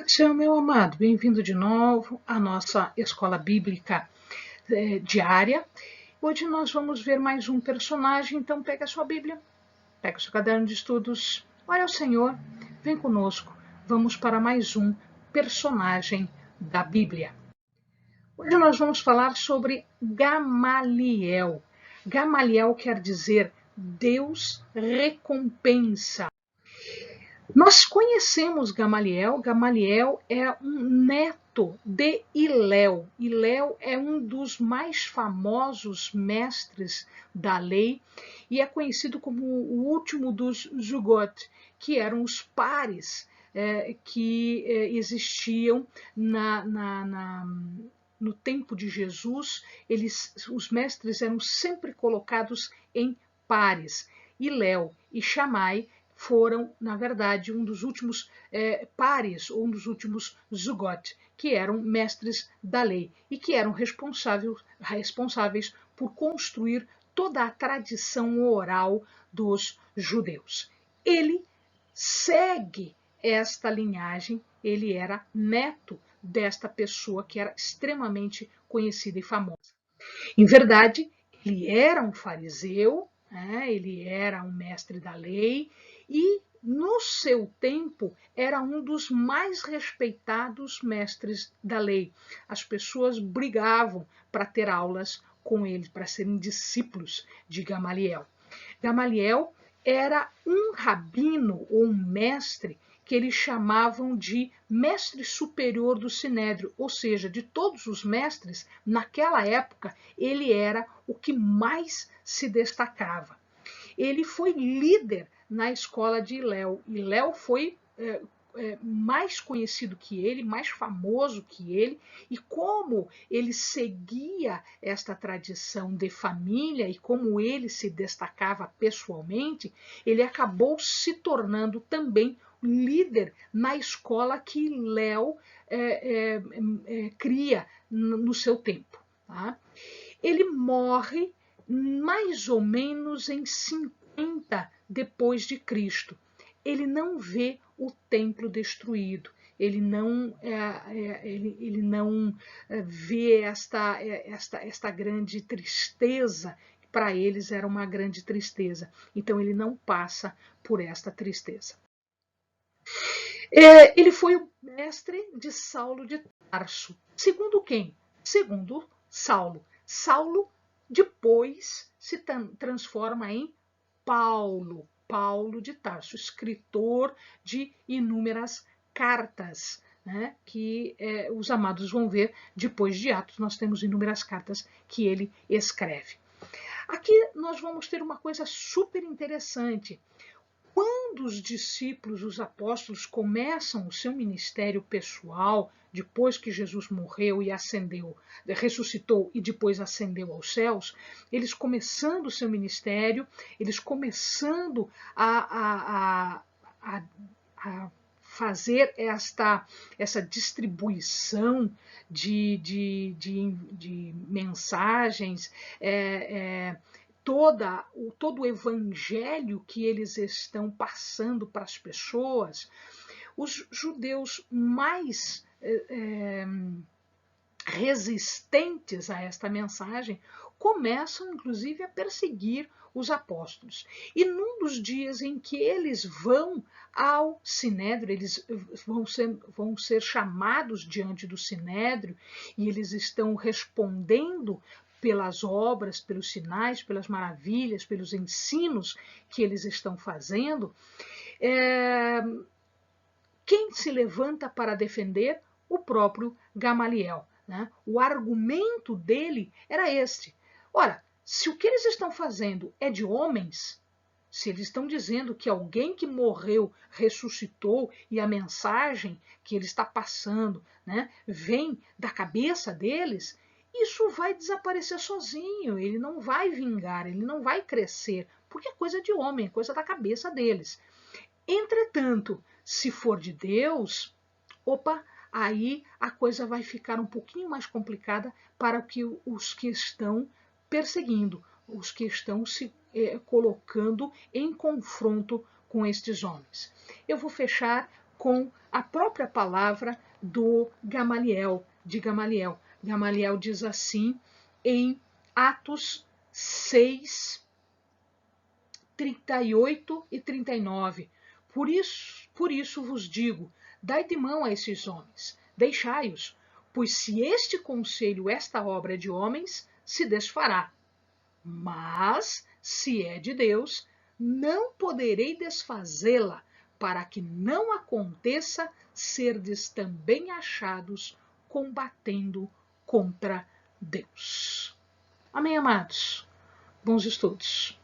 Seu meu amado, bem-vindo de novo à nossa escola bíblica diária. Hoje nós vamos ver mais um personagem, então pega a sua Bíblia, pega o seu caderno de estudos, olha ao Senhor, vem conosco, vamos para mais um personagem da Bíblia. Hoje nós vamos falar sobre Gamaliel. Gamaliel quer dizer Deus recompensa. Nós conhecemos Gamaliel. Gamaliel é um neto de Hilel. Hilel é um dos mais famosos mestres da lei e é conhecido como o último dos Zugot, que eram os pares que existiam no tempo de Jesus. Os mestres eram sempre colocados em pares. Hilel e Shammai foram, na verdade, um dos últimos pares, ou um dos últimos Zugot, que eram mestres da lei e que eram responsáveis por construir toda a tradição oral dos judeus. Ele segue esta linhagem, ele era neto desta pessoa que era extremamente conhecida e famosa. Em verdade, ele era um fariseu, ele era um mestre da lei e, no seu tempo, era um dos mais respeitados mestres da lei. As pessoas brigavam para ter aulas com ele, para serem discípulos de Gamaliel. Gamaliel era um rabino ou um mestre que eles chamavam de mestre superior do Sinédrio, ou seja, de todos os mestres, naquela época, ele era o que mais se destacava. Ele foi líder na escola de Hilel. Hilel foi mais conhecido que ele, mais famoso que ele, e como ele seguia esta tradição de família e como ele se destacava pessoalmente, ele acabou se tornando também líder na escola que Léo cria no seu tempo. Tá? Ele morre mais ou menos em 50 depois de Cristo. Ele não vê o templo destruído, ele não vê esta grande tristeza, que para eles era uma grande tristeza. Então ele não passa por esta tristeza. Ele foi o mestre de Saulo de Tarso. Segundo quem? Segundo Saulo. Saulo depois se transforma em Paulo. Paulo de Tarso, escritor de inúmeras cartas, né, que os amados vão ver depois de Atos. Nós temos inúmeras cartas que ele escreve. Aqui nós vamos ter uma coisa super interessante. Quando os discípulos, os apóstolos, começam o seu ministério pessoal, depois que Jesus morreu e ascendeu, ressuscitou e depois ascendeu aos céus, eles começando o seu ministério, eles começando a fazer essa distribuição de mensagens, todo o evangelho que eles estão passando para as pessoas, os judeus mais resistentes a esta mensagem começam, inclusive, a perseguir os apóstolos. E num dos dias em que eles vão ao Sinédrio, eles vão ser chamados diante do Sinédrio e eles estão respondendo pelas obras, pelos sinais, pelas maravilhas, pelos ensinos que eles estão fazendo, quem se levanta para defender? O próprio Gamaliel. Né? O argumento dele era este. Ora, se o que eles estão fazendo é de homens, se eles estão dizendo que alguém que morreu ressuscitou e a mensagem que ele está passando, né, vem da cabeça deles, isso vai desaparecer sozinho, ele não vai vingar, ele não vai crescer, porque é coisa de homem, é coisa da cabeça deles. Entretanto, se for de Deus, aí a coisa vai ficar um pouquinho mais complicada para os que estão perseguindo, os que estão se colocando em confronto com estes homens. Eu vou fechar com a própria palavra do Gamaliel, de Gamaliel. Gamaliel diz assim em Atos 6, 38 e 39. Por isso vos digo, dai de mão a esses homens, deixai-os, pois se este conselho, esta obra é de homens, se desfará. Mas, se é de Deus, não poderei desfazê-la, para que não aconteça serdes também achados combatendo contra Deus. Amém, amados? Bons estudos.